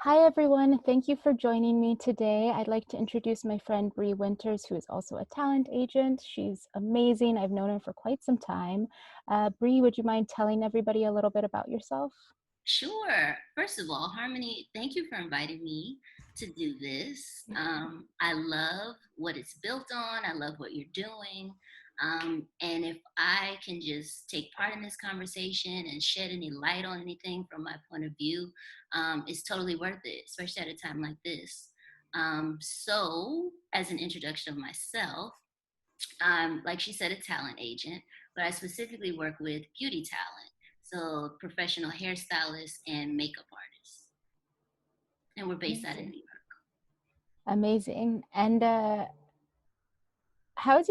Hi, everyone. Thank you for joining me today. I'd like to introduce my friend Bri Winters, who is also a talent agent. She's amazing. I've known her for quite some time. Bri, would you mind telling everybody a little bit about yourself? Sure. First of all, Harmony, thank you for inviting me to do this. I love what it's built on. I love what you're doing. And if I can just take part in this conversation and shed any light on anything from my point of view, it's totally worth it, especially at a time like this. So, as an introduction of myself, I'm, like she said, a talent agent, but I specifically work with beauty talent. So professional hairstylists and makeup artists. And we're based out in Amazing. New York. Amazing. And how's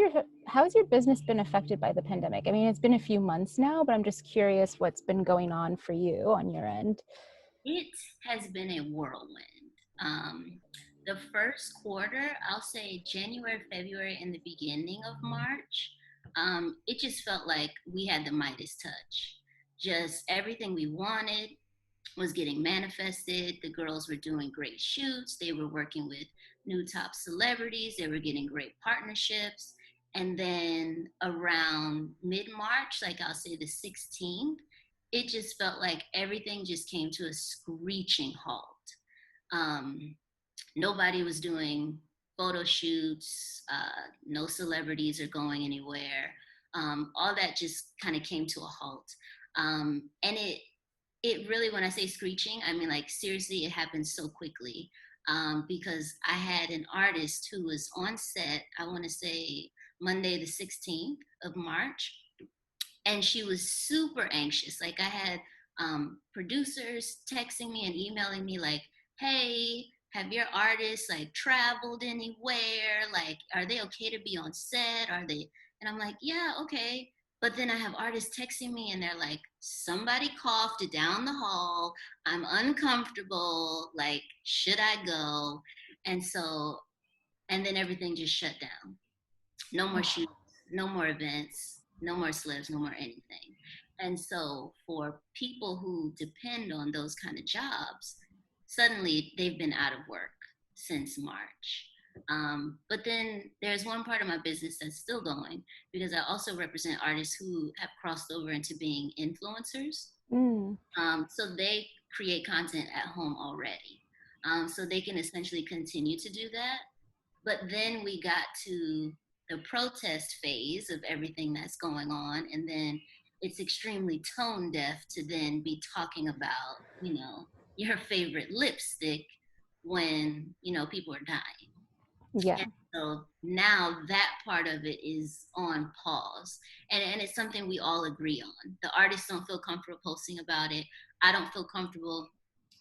your business been affected by the pandemic? I mean, it's been a few months now, but I'm just curious what's been going on for you on your end. It has been a whirlwind. Um, the first quarter, I'll say January, February, and the beginning of March, it just felt like we had the Midas touch. Just everything we wanted was getting manifested. The girls were doing great shoots. They were working with new top celebrities. They were getting great partnerships. And then around mid March, like I'll say the 16th, it just felt like everything just came to a screeching halt. Um, Nobody was doing photo shoots, no celebrities are going anywhere. All that just kind of came to a halt. And it really, when I say screeching, I mean like seriously, it happened so quickly. Because I had an artist who was on set, I want to say Monday the 16th of March, and she was super anxious. Like I had producers texting me and emailing me like, hey, have your artists like traveled anywhere? Like, are they okay to be on set? Are they? And I'm like, yeah, okay. But then I have artists texting me and they're like, somebody coughed down the hall. I'm uncomfortable. Like, should I go? And so, and then everything just shut down. No more shoots, no more events, no more slips, no more anything. And so for people who depend on those kind of jobs, suddenly they've been out of work since March. But then there's one part of my business that's still going because I also represent artists who have crossed over into being influencers. Mm, So they create content at home already. So they can essentially continue to do that. But then we got to the protest phase of everything that's going on. And then it's extremely tone deaf to then be talking about, your favorite lipstick when, people are dying. yeah. And so now that part of it is on pause. And it's something we all agree on. The artists don't feel comfortable posting about it. I don't feel comfortable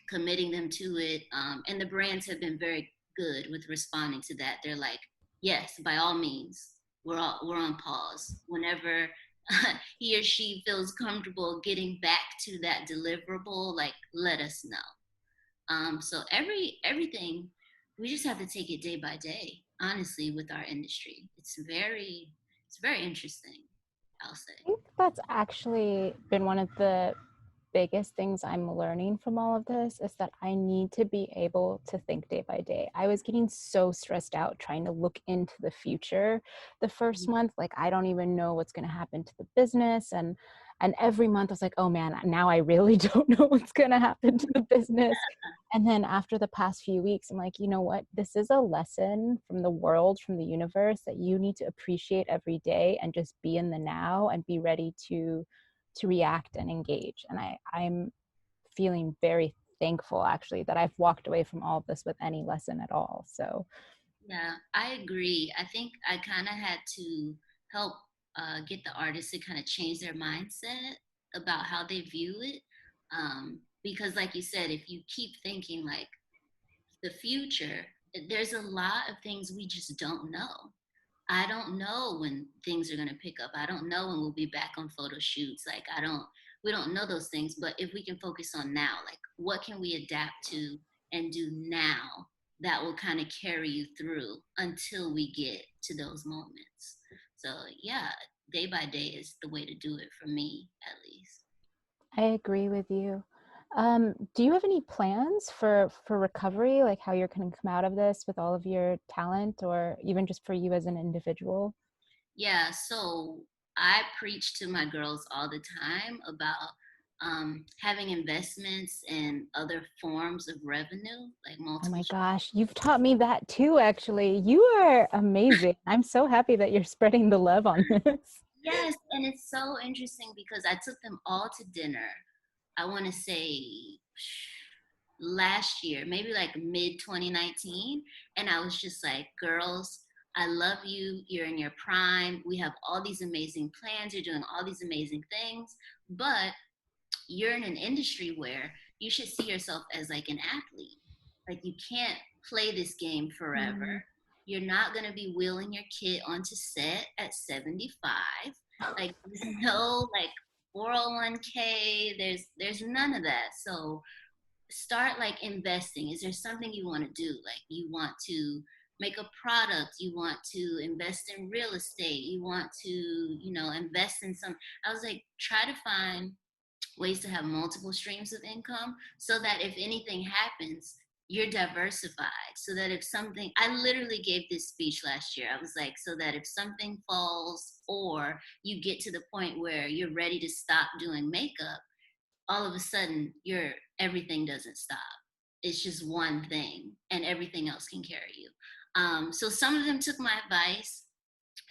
committing them to it. And the brands have been very good with responding to that. They're like, yes, by all means, we're on pause. Whenever he or she feels comfortable getting back to that deliverable, like let us know. So everything, we just have to take it day by day. Honestly, with our industry, it's very interesting. I'll say. I think that's actually been one of the biggest things I'm learning from all of this is that I need to be able to think day by day. I was getting so stressed out trying to look into the future the first month. Like I don't even know what's going to happen to the business. And every month I was like, oh man, now I really don't know what's going to happen to the business. And then after the past few weeks, I'm like, you know what? This is a lesson from the world, from the universe that you need to appreciate every day and just be in the now and be ready to react and engage. And I'm feeling very thankful actually that I've walked away from all of this with any lesson at all. So Yeah, I agree. I think I kind of had to help get the artists to kind of change their mindset about how they view it. Because, like you said, if you keep thinking like the future, there's a lot of things we just don't know. I don't know when things are going to pick up. I don't know when we'll be back on photo shoots. Like, we don't know those things. But if we can focus on now, like, what can we adapt to and do now that will kind of carry you through until we get to those moments? So, yeah, day by day is the way to do it for me, at least. I agree with you. Do you have any plans for recovery, like how you're going to come out of this with all of your talent, or even just for you as an individual? Yeah, so I preach to my girls all the time about having investments and other forms of revenue, like Oh multiple. my gosh, you've taught me that too, actually. You are amazing. I'm so happy that you're spreading the love on this. Yes, and it's so interesting because I took them all to dinner. I want to say last year, maybe like mid 2019. And I was just like, girls, I love you. You're in your prime. We have all these amazing plans. You're doing all these amazing things. But you're in an industry where you should see yourself as like an athlete. Like you can't play this game forever. Mm. You're not going to be wheeling your kid onto set at 75. Like there's no like 401k, there's none of that. So start like investing. Is there something you want to do? Like you want to make a product, you want to invest in real estate, you want to, invest in some. I was like, try to find ways to have multiple streams of income so that if anything happens, you're diversified. So that if something, I literally gave this speech last year. I was like, so that if something falls or you get to the point where you're ready to stop doing makeup, all of a sudden your everything doesn't stop. It's just one thing and everything else can carry you. So some of them took my advice,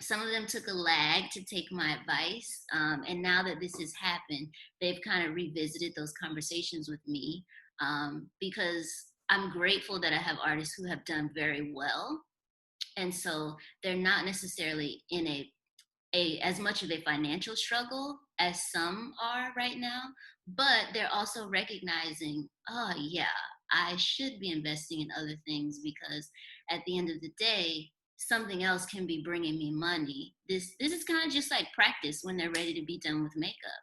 some of them took a lag to take my advice. And now that this has happened, they've kind of revisited those conversations with me, because I'm grateful that I have artists who have done very well. And so they're not necessarily in a as much of a financial struggle as some are right now, but they're also recognizing, oh yeah, I should be investing in other things because at the end of the day, something else can be bringing me money. This is kind of just like practice when they're ready to be done with makeup.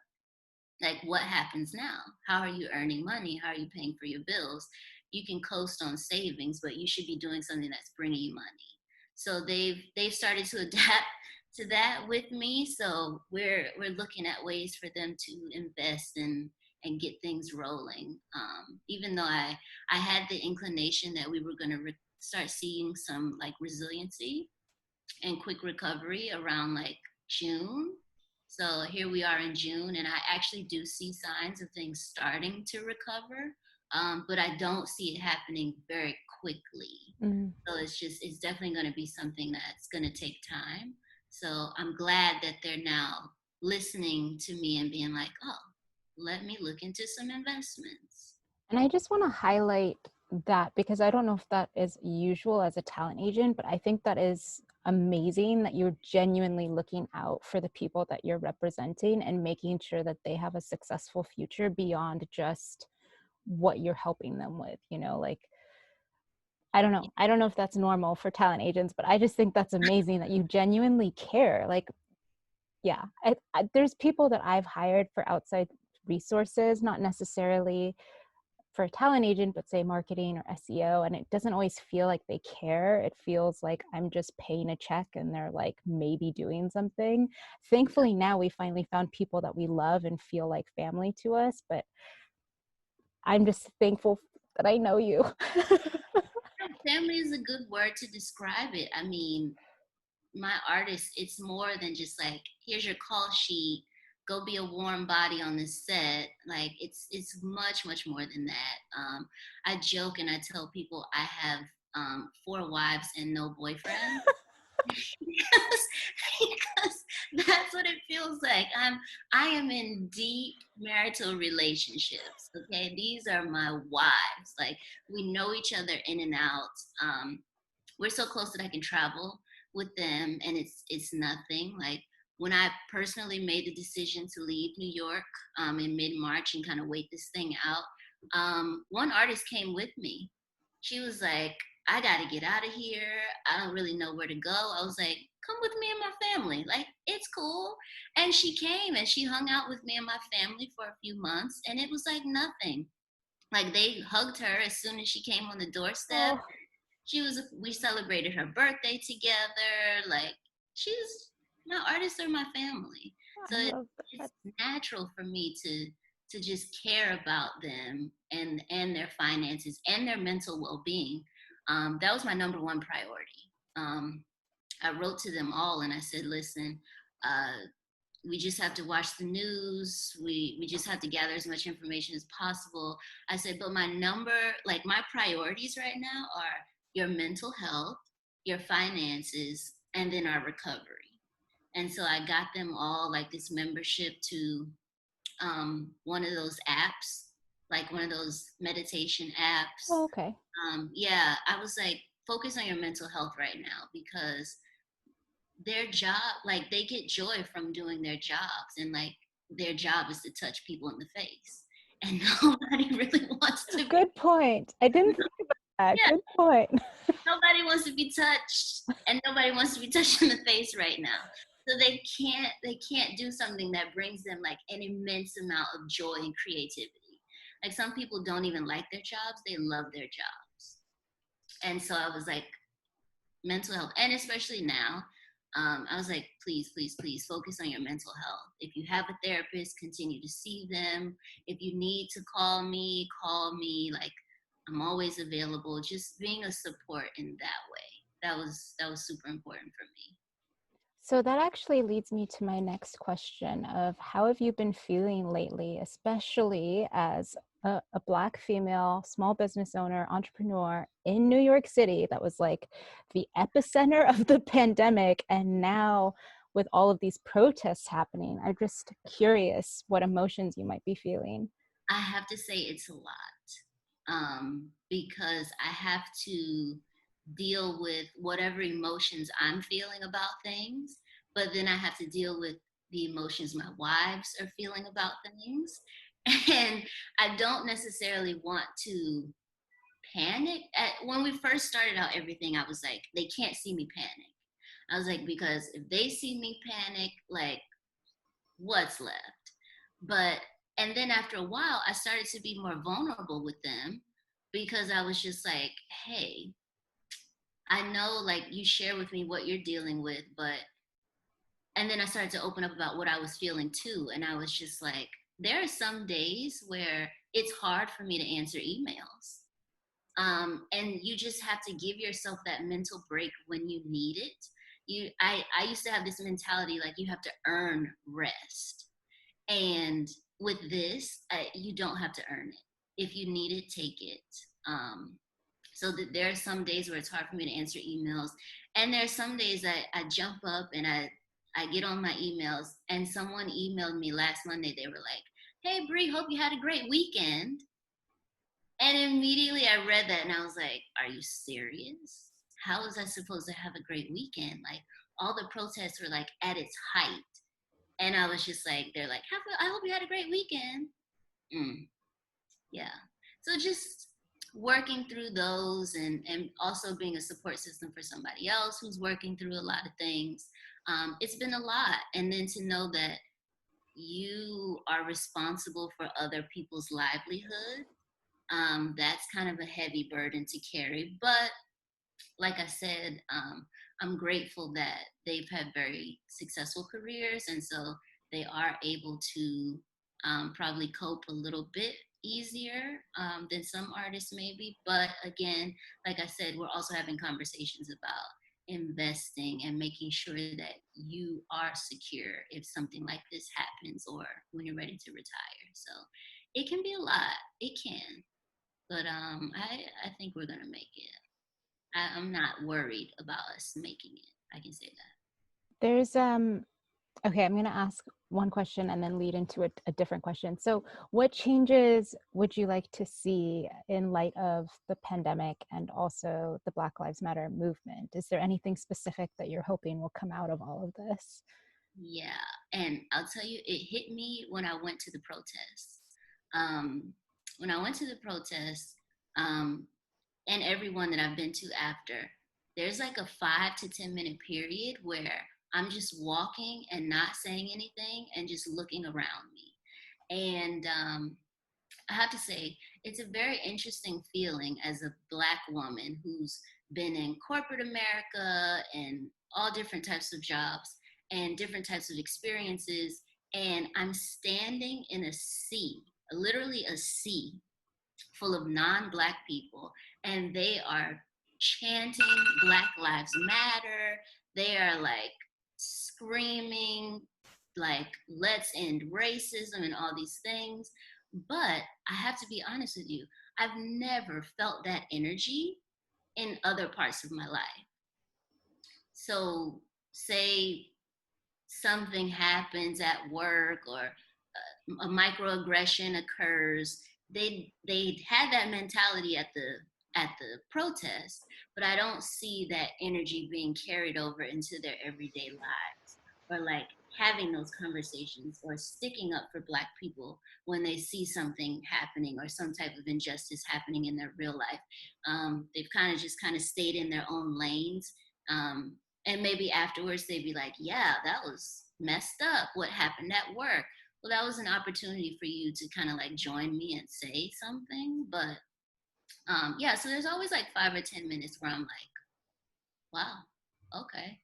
Like what happens now? How are you earning money? How are you paying for your bills? You can coast on savings, but you should be doing something that's bringing you money. So they've started to adapt to that with me. So we're looking at ways for them to invest and get things rolling. Even though I had the inclination that we were going to start seeing some like resiliency and quick recovery around like June. So here we are in June, and I actually do see signs of things starting to recover, but I don't see it happening very quickly. Mm. So it's definitely going to be something that's going to take time. So I'm glad that they're now listening to me and being like, oh, let me look into some investments. And I just want to highlight that because I don't know if that is usual as a talent agent, but I think that is amazing that you're genuinely looking out for the people that you're representing and making sure that they have a successful future beyond just what you're helping them with, like I don't know if that's normal for talent agents, but I just think that's amazing that you genuinely care. Like, yeah, there's people that I've hired for outside resources, not necessarily for a talent agent, but say marketing or SEO, and it doesn't always feel like they care. It feels like I'm just paying a check and they're like maybe doing something. Thankfully, now we finally found people that we love and feel like family to us, but I'm just thankful that I know you. Family is a good word to describe it. I mean, my artist, it's more than just like, here's your call sheet, go be a warm body on this set. Like it's much, much more than that. I joke and I tell people I have 4 wives and no boyfriend. because that's what it feels like. I am in deep marital relationships. Okay, these are my wives. Like we know each other in and out. We're so close that I can travel with them, and it's nothing. Like when I personally made the decision to leave New York in mid March and kind of wait this thing out, one artist came with me. She was like, I got to get out of here. I don't really know where to go. I was like, come with me and my family. Like, it's cool. And she came and she hung out with me and my family for a few months, and it was like nothing. Like, they hugged her as soon as she came on the doorstep. Oh, We celebrated her birthday together. Like, my artists are my family. So I love it's that. natural for me to to just care about them and their finances and their mental well-being. That was my number one priority. I wrote to them all and I said, listen, uh, we just have to watch the news. We just have to gather as much information as possible. I said, but my priorities right now are your mental health, your finances, and then our recovery. And so I got them all like this membership to one of those apps, like one of those meditation apps. Oh, okay. Yeah, I was like, focus on your mental health right now because their job, like they get joy from doing their jobs, and like their job is to touch people in the face. And nobody really wants to be, Good point. I didn't think about that. yeah, Good point. nobody wants to be touched and nobody wants to be touched in the face right now. So they can't do something that brings them like an immense amount of joy and creativity. Like some people don't even like their jobs, they love their jobs. And so I was like, mental health, and especially now, I was like, please, please, please focus on your mental health. If you have a therapist, continue to see them. If you need to call me, call me. Like, I'm always available. Just being a support in that way. That was super important for me. So that actually leads me to my next question of how have you been feeling lately, especially as a Black female small business owner, entrepreneur in New York City that was like the epicenter of the pandemic. And now with all of these protests happening, I'm just curious what emotions you might be feeling. I have to say it's a lot, because I have to deal with whatever emotions I'm feeling about things, but then I have to deal with the emotions my wives are feeling about things. And I don't necessarily want to panic. When we first started out everything, I was like, they can't see me panic. I was like, because if they see me panic, like, what's left? But, and then after a while, I started to be more vulnerable with them because I was just like, hey, I know like you share with me what you're dealing with, but, and then I started to open up about what I was feeling too. And I was just like, there are some days where it's hard for me to answer emails. And you just have to give yourself that mental break when you need it. I used to have this mentality like you have to earn rest. And with this, you don't have to earn it. If you need it, take it. So that there are some days where it's hard for me to answer emails, and there are some days that I jump up and I get on my emails, and someone emailed me last Monday. They were like, "Hey Bri, hope you had a great weekend." And immediately I read that and I was like, "Are you serious? How was I supposed to have a great weekend? Like all the protests were like at its height." And I was just like, they're like, I hope you had a great weekend. Mm, yeah. So just working through those, and also being a support system for somebody else who's working through a lot of things. It's been a lot. And then to know that you are responsible for other people's livelihood, that's kind of a heavy burden to carry. But like I said, I'm grateful that they've had very successful careers, and so they are able to probably cope a little bit easier than some artists maybe. But again, like I said, we're also having conversations about investing and making sure that you are secure if something like this happens or when you're ready to retire. So it can be a lot. It can. But I think we're gonna make it. I'm not worried about us making it. I can say that. There's okay, I'm going to ask one question and then lead into a different question. So, what changes would you like to see in light of the pandemic and also the Black Lives Matter movement? Is there anything specific that you're hoping will come out of all of this? Yeah, and I'll tell you, it hit me when I went to the protests. Um, when I went to the protests, um, and everyone that I've been to after, there's like a 5 to 10 minute period where I'm just walking and not saying anything and just looking around me. And I have to say, it's a very interesting feeling as a Black woman who's been in corporate America and all different types of jobs and different types of experiences. And I'm standing in a sea literally a sea full of non-black people, and they are chanting Black Lives Matter. They are like screaming like let's end racism and all these things. But I have to be honest with you, I've never felt that energy in other parts of my life. So say something happens at work, or a microaggression occurs, they had that mentality at the protest, but I don't see that energy being carried over into their everyday lives, or like having those conversations or sticking up for Black people when they see something happening or some type of injustice happening in their real life. They've kind of stayed in their own lanes. And maybe afterwards they'd be like, yeah, that was messed up, what happened at work. Well, that was an opportunity for you to kind of like join me and say something. But yeah, so there's always like 5 or 10 minutes where I'm like, wow, okay.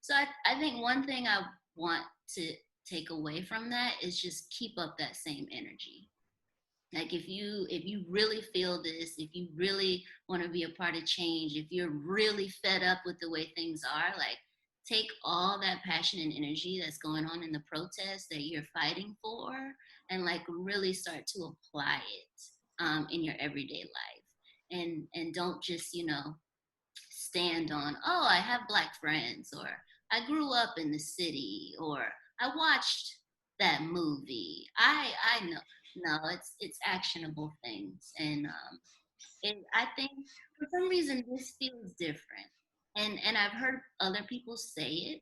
So I think one thing I want to take away from that is just keep up that same energy. Like if you really feel this, if you really want to be a part of change, if you're really fed up with the way things are, like take all that passion and energy that's going on in the protest that you're fighting for, and like really start to apply it in your everyday life. And don't just, stand on, oh, I have Black friends, or I grew up in the city, or I watched that movie. I know. No, it's actionable things. And I think for some reason this feels different. And I've heard other people say it.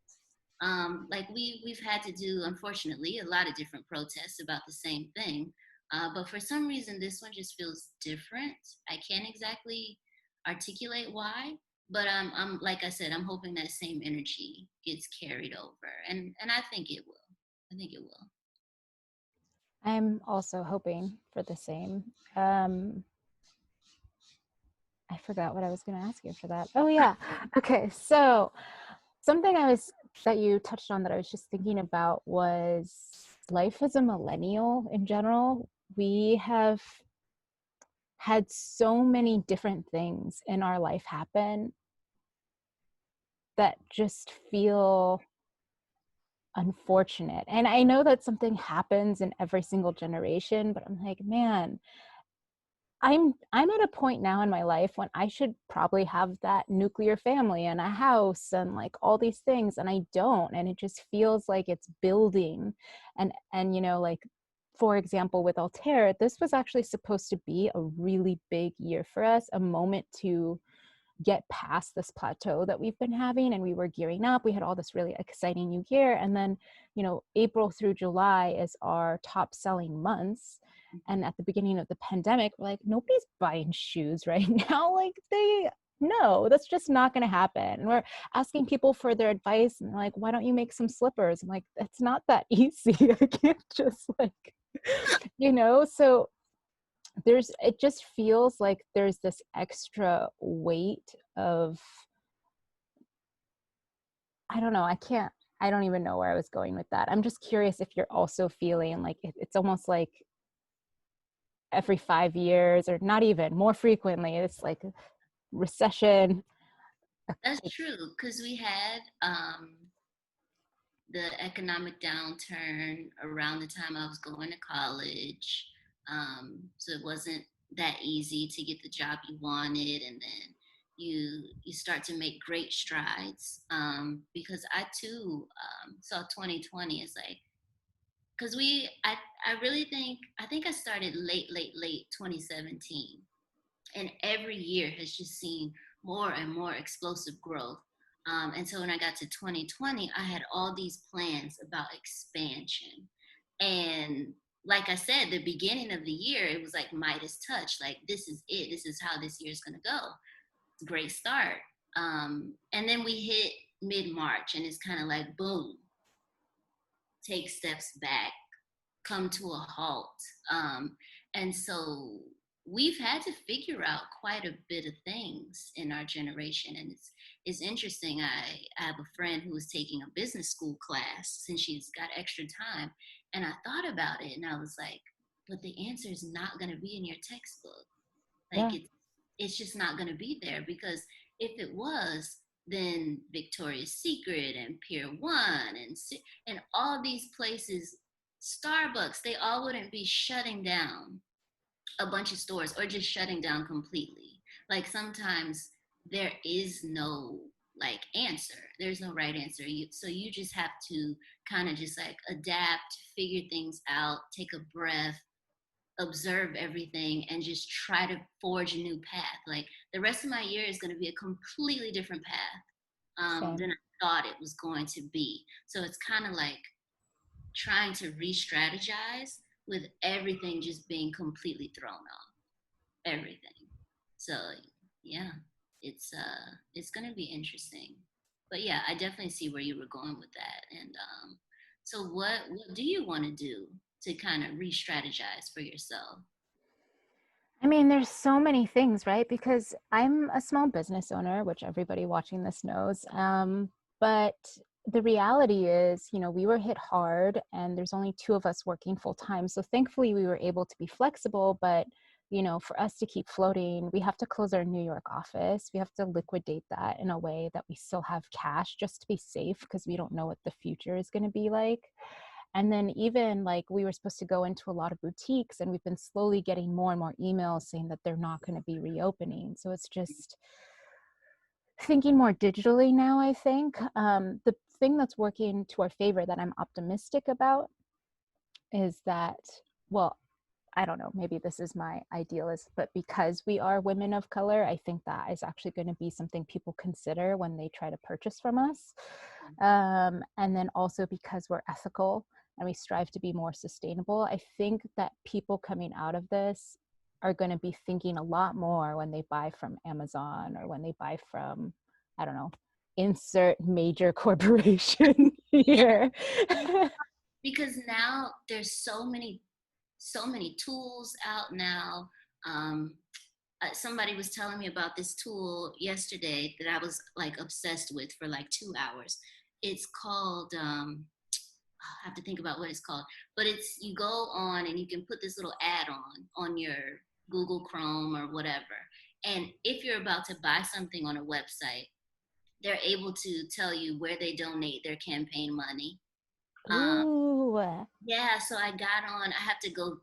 Like we've had to do, unfortunately, a lot of different protests about the same thing. But for some reason this one just feels different. I can't exactly articulate why, but I'm like I said, I'm hoping that same energy gets carried over, and I think it will. I think it will. I'm also hoping for the same. I forgot what I was going to ask you for that. Oh yeah. Okay. So something that you touched on that I was just thinking about was life as a millennial in general. We have had so many different things in our life happen that just feel unfortunate. And I know that something happens in every single generation, but I'm like, man, I'm at a point now in my life when I should probably have that nuclear family and a house and like all these things, and I don't. And it just feels like it's building. And like, for example, with Alterre, this was actually supposed to be a really big year for us, a moment to get past this plateau that we've been having, and we were gearing up. We had all this really exciting new gear, and then April through July is our top selling months. And at the beginning of the pandemic, we're like, nobody's buying shoes right now. Like, they no, that's just not going to happen. And we're asking people for their advice, and they're like, why don't you make some slippers? I'm like, it's not that easy. I can't just like so it just feels like there's this extra weight of, I don't know, I don't even know where I was going with that. I'm just curious if you're also feeling like it's almost like every 5 years, or not even more frequently, it's like recession. That's true, because we had the economic downturn around the time I was going to college. So it wasn't that easy to get the job you wanted, and then you start to make great strides. Because I too saw 2020 as like, because I really think I started late 2017, and every year has just seen more and more explosive growth. And so when I got to 2020, I had all these plans about expansion. And like I said, the beginning of the year, it was like Midas touch. Like, this is it. This is how this year is going to go. It's a great start. And then we hit mid March, and it's kind of like, boom, take steps back, come to a halt. And so we've had to figure out quite a bit of things in our generation. And it's interesting. I have a friend who was taking a business school class since she's got extra time. And I thought about it, and I was like, but the answer is not going to be in your textbook. Like Yeah, it's just not going to be there, because if it was, then Victoria's Secret and Pier 1 and all these places, Starbucks, they all wouldn't be shutting down a bunch of stores or just shutting down completely. Like sometimes there is no like answer. There's no right answer. So you just have to kind of just like adapt, figure things out, take a breath, observe everything, and just try to forge a new path. Like the rest of my year is going to be a completely different path same. than I thought it was going to be. So it's kind of like trying to re-strategize with everything just being completely thrown off, everything. So yeah, it's gonna be interesting. But yeah, I definitely see where you were going with that. And so what do you want to do to kind of re-strategize for yourself? I mean, there's so many things, right? Because I'm a small business owner, which everybody watching this knows. But the reality is, we were hit hard and there's only two of us working full time. So thankfully, we were able to be flexible. But, for us to keep floating, we have to close our New York office. We have to liquidate that in a way that we still have cash just to be safe because we don't know what the future is going to be like. And then even like we were supposed to go into a lot of boutiques and we've been slowly getting more and more emails saying that they're not going to be reopening. So it's just thinking more digitally now, I think. The thing that's working to our favor that I'm optimistic about is that, well, I don't know, maybe this is my idealist, but because we are women of color, I think that is actually going to be something people consider when they try to purchase from us. And then also because we're ethical and we strive to be more sustainable, I think that people coming out of this are going to be thinking a lot more when they buy from Amazon or when they buy from, I don't know, insert major corporation Yeah, here. because now there's so many tools out now. Um, Somebody was telling me about this tool yesterday that I was like obsessed with for like 2 hours. It's called I have to think about what it's called, but it's you go on and you can put this little ad on your Google Chrome or whatever. And if you're about to buy something on a website, they're able to tell you where they donate their campaign money. Um, Ooh, yeah, so I got on. I have to go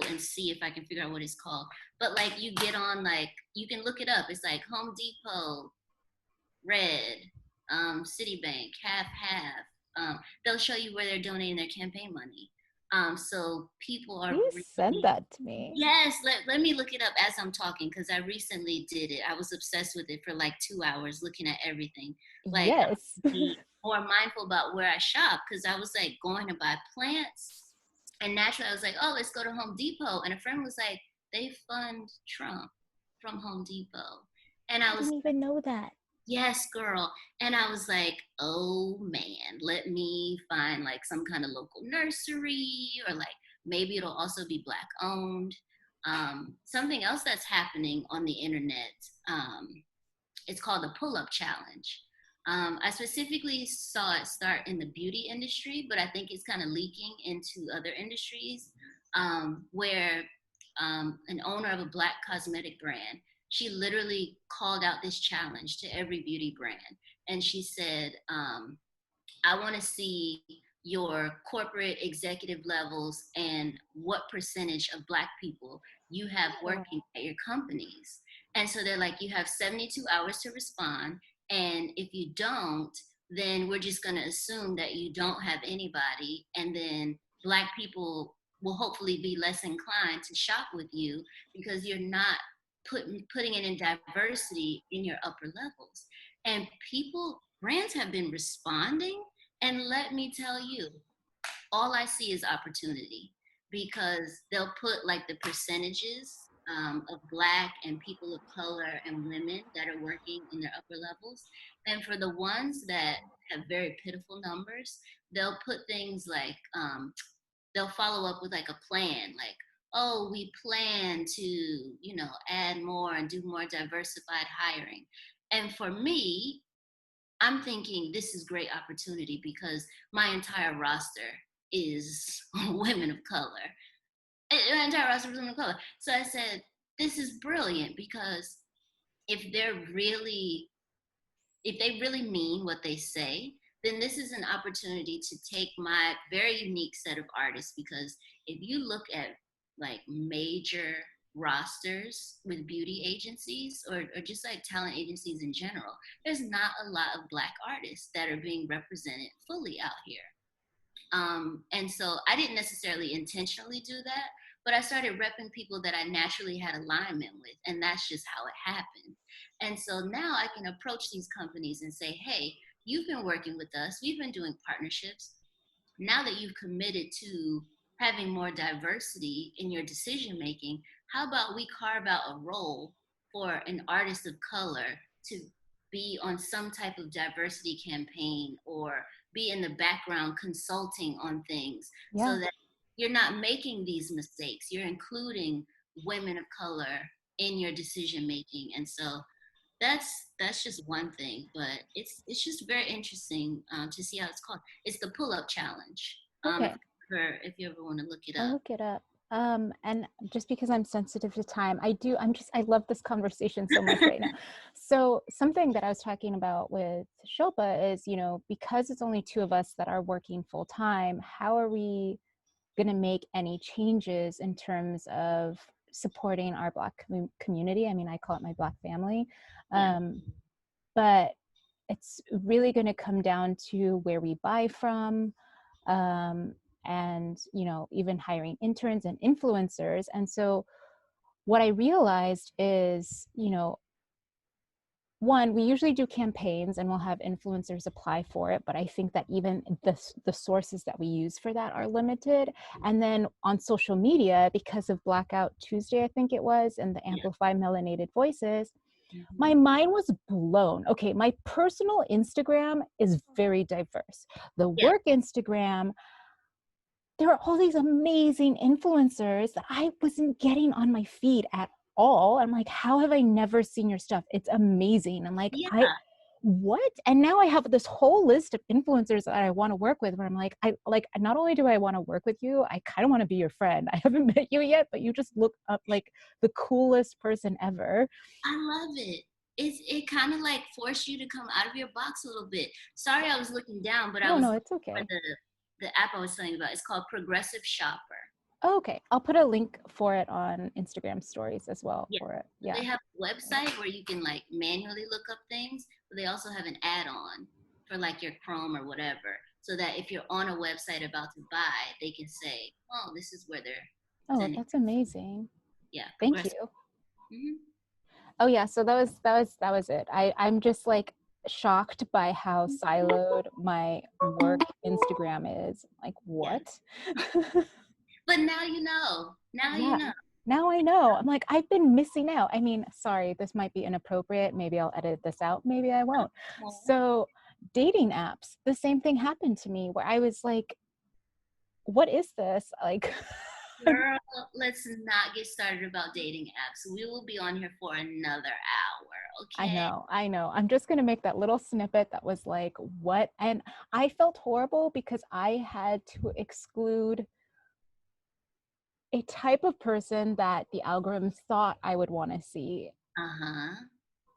and see if I can figure out what it's called. But like you get on, like you can look it up. It's like Home Depot, Red, Citibank, half half. They'll show you where they're donating their campaign money. So people are please send really, that to me. yes. Let me look it up as I'm talking because I recently did it. I was obsessed with it for like 2 hours, looking at everything. Like I have Yes. to be more mindful about where I shop because I was like going to buy plants, and naturally I was like, oh, let's go to Home Depot, and a friend was like, they fund Trump from Home Depot, and I I was didn't even know that. yes, girl. And I was like, oh man, let me find like some kind of local nursery or like maybe it'll also be Black owned. Something else that's happening on the internet, um, it's called the pull up challenge. I specifically saw it start in the beauty industry, but I think it's kind of leaking into other industries where an owner of a Black cosmetic brand, she literally called out this challenge to every beauty brand. And she said, I want to see your corporate executive levels and what percentage of Black people you have Wow. working at your companies. And so they're like, you have 72 hours to respond. And if you don't, then we're just going to assume that you don't have anybody. And then Black people will hopefully be less inclined to shop with you because you're not putting it in diversity in your upper levels. And people, brands have been responding, and let me tell you, all I see is opportunity because they'll put like the percentages of Black and people of color and women that are working in their upper levels. And for the ones that have very pitiful numbers, they'll put things like, they'll follow up with like a plan, like, oh, we plan to, add more and do more diversified hiring. And for me, I'm thinking this is great opportunity because my entire roster is women of color. an entire roster of women of color. So I said, this is brilliant because if they're really if they really mean what they say, then this is an opportunity to take my very unique set of artists. Because if you look at like major rosters with beauty agencies or just like talent agencies in general, there's not a lot of Black artists that are being represented fully out here. And so I didn't necessarily intentionally do that, but I started repping people that I naturally had alignment with, and that's just how it happened. And so now I can approach these companies and say, hey, you've been working with us, we've been doing partnerships. Now that you've committed to having more diversity in your decision making, how about we carve out a role for an artist of color to be on some type of diversity campaign or be in the background consulting on things Yeah. so that you're not making these mistakes. You're including women of color in your decision making. And so that's just one thing, but it's just very interesting to see how it's called. It's the pull up challenge. Okay. If you ever want to look it I'll up. look it up. And just because I'm sensitive to time, I love this conversation so much right now. So something that I was talking about with Shilpa is, because it's only two of us that are working full time, how are we going to make any changes in terms of supporting our Black community? I mean, I call it my Black family. Yeah, But it's really going to come down to where we buy from, um, and even hiring interns and influencers. And so what I realized is, one, we usually do campaigns and we'll have influencers apply for it, but I think that even the sources that we use for that are limited. And then on social media, because of Blackout Tuesday, I think it was, and the yeah. Amplify Melanated Voices, my Mm-hmm. mind was blown. Okay, my personal Instagram is very diverse. The Yeah, work Instagram, there are all these amazing influencers that I wasn't getting on my feed at all. I'm like, how have I never seen your stuff? It's amazing. I'm like, yeah. what? And now I have this whole list of influencers that I want to work with where I'm like, not only do I want to work with you, I kind of want to be your friend. I haven't met you yet, but you just look up like the coolest person ever. I love it. It kind of like forced you to come out of your box a little bit. Sorry, I was looking down, but I No, was no, looking it's for okay. the app I was telling you about. It's called Progressive Shopper. Oh, okay. I'll put a link for it on Instagram stories as well Yeah. for it. So Yeah. they have a website where you can like manually look up things, but they also have an add-on for like your Chrome or whatever. So that if you're on a website about to buy, they can say, oh, this is where they're Oh, sending. that's amazing. Yeah, Thank you. progressive. Hmm. Oh yeah, so that was it. I'm just like shocked by how siloed my work Instagram is. Like, Yeah. what? But now you know. Now you Yeah. know. Now I know. I'm like, I've been missing out. I mean, sorry, this might be inappropriate. Maybe I'll edit this out. Maybe I won't. So, dating apps, the same thing happened to me where I was like, what is this? Like, Girl, let's not get started about dating apps. We will be on here for another hour, I okay? know, I know. I'm just going to make that little snippet that was like, what? And I felt horrible because I had to exclude a type of person that the algorithm thought I would want to see. Uh-huh.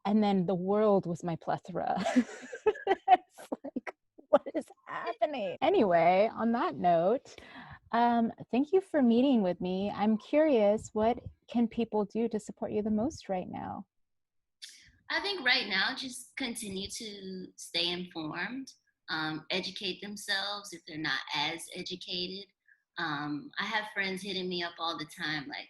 And then the world was my plethora. It's like, what is happening? Anyway, on that note, thank you for meeting with me. I'm curious, what can people do to support you the most right now? I think right now, just continue to stay informed, educate themselves if they're not as educated. I have friends hitting me up all the time, like,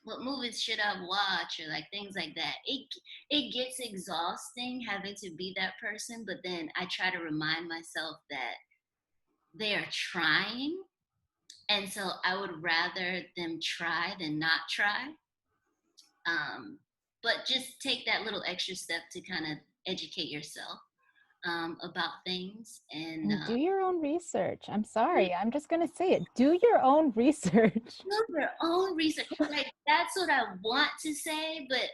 what movies should I watch, or like things like that. It gets exhausting having to be that person, but then I try to remind myself that they are trying, and so I would rather them try than not try. Um, but just take that little extra step to kind of educate yourself about things and And do your own research. I'm sorry. I'm just going to say it. Do your own research. do your own research. Like that's what I want to say, but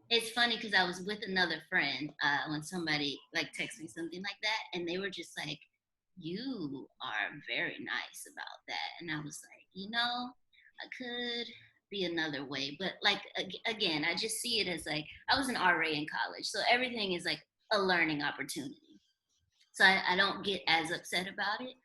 it's funny because I was with another friend when somebody like texted me something like that, and they were just like, "You are very nice about that," and I was like, I could be another way, but like again, I just see it as like I was an RA in college, so everything is like a learning opportunity. So I don't get as upset about it.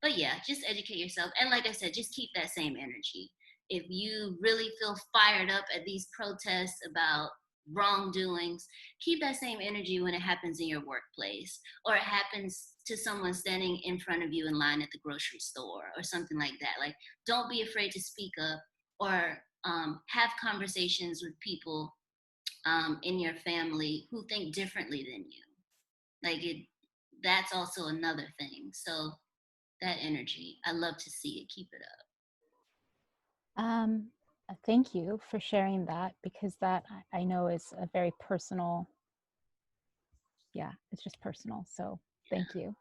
But yeah, just educate yourself, and like I said, just keep that same energy. If you really feel fired up at these protests about wrongdoings, keep that same energy when it happens in your workplace, or it happens to someone standing in front of you in line at the grocery store or something like that. Like, don't be afraid to speak up, or have conversations with people in your family who think differently than you. Like it, that's also another thing. So that energy, I love to see it. Keep it up. Um, Thank you for sharing that, because that I know is a very personal, yeah, it's just personal. So thank you.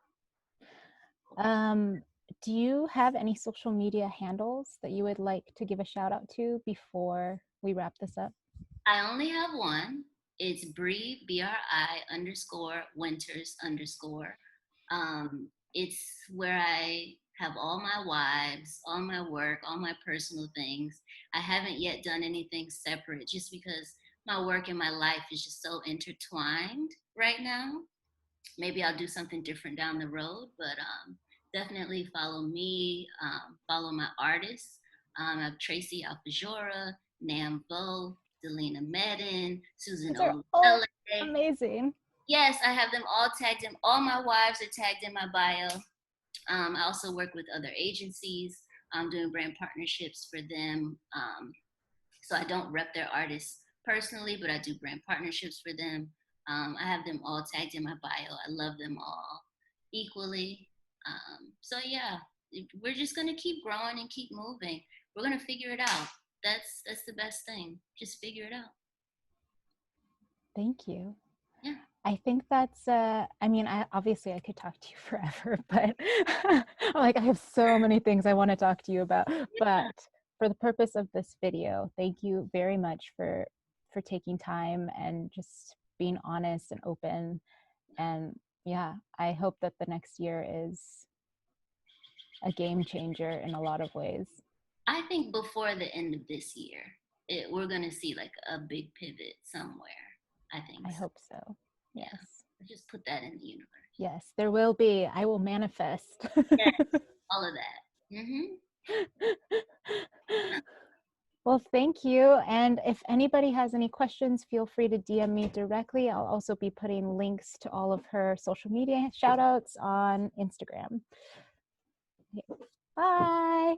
Um, do you have any social media handles that you would like to give a shout out to before we wrap this up? I only have one. It's Bri, BRI underscore Winters underscore. It's where I have all my wives, all my work, all my personal things. I haven't yet done anything separate just because my work and my life is just so intertwined right now. Maybe I'll do something different down the road, but definitely follow me, follow my artists. I have Tracy Alfajora, Nam Bo, Delina Medin, Susan Those are all Olele. amazing. Yes, I have them all tagged in. All my wives are tagged in my bio. I also work with other agencies. I'm doing brand partnerships for them. So I don't rep their artists personally, but I do brand partnerships for them. I have them all tagged in my bio. I love them all equally. So yeah, we're just gonna keep growing and keep moving. We're gonna figure it out. That's the best thing. Just figure it out. Thank you. Yeah. I think that's I mean, I obviously I could talk to you forever, but like I have so many things I want to talk to you about. But for the purpose of this video, thank you very much for taking time and just being honest and open. And yeah, I hope that the next year is a game changer in a lot of ways. I think before the end of this year, we're gonna see like a big pivot somewhere. I think I so. hope so. Yeah. Yes. Just put that in the universe. Yes, there will be. I will manifest. Yes, all of that. Well, thank you. And if anybody has any questions, feel free to DM me directly. I'll also be putting links to all of her social media shout outs on Instagram. Okay. Bye.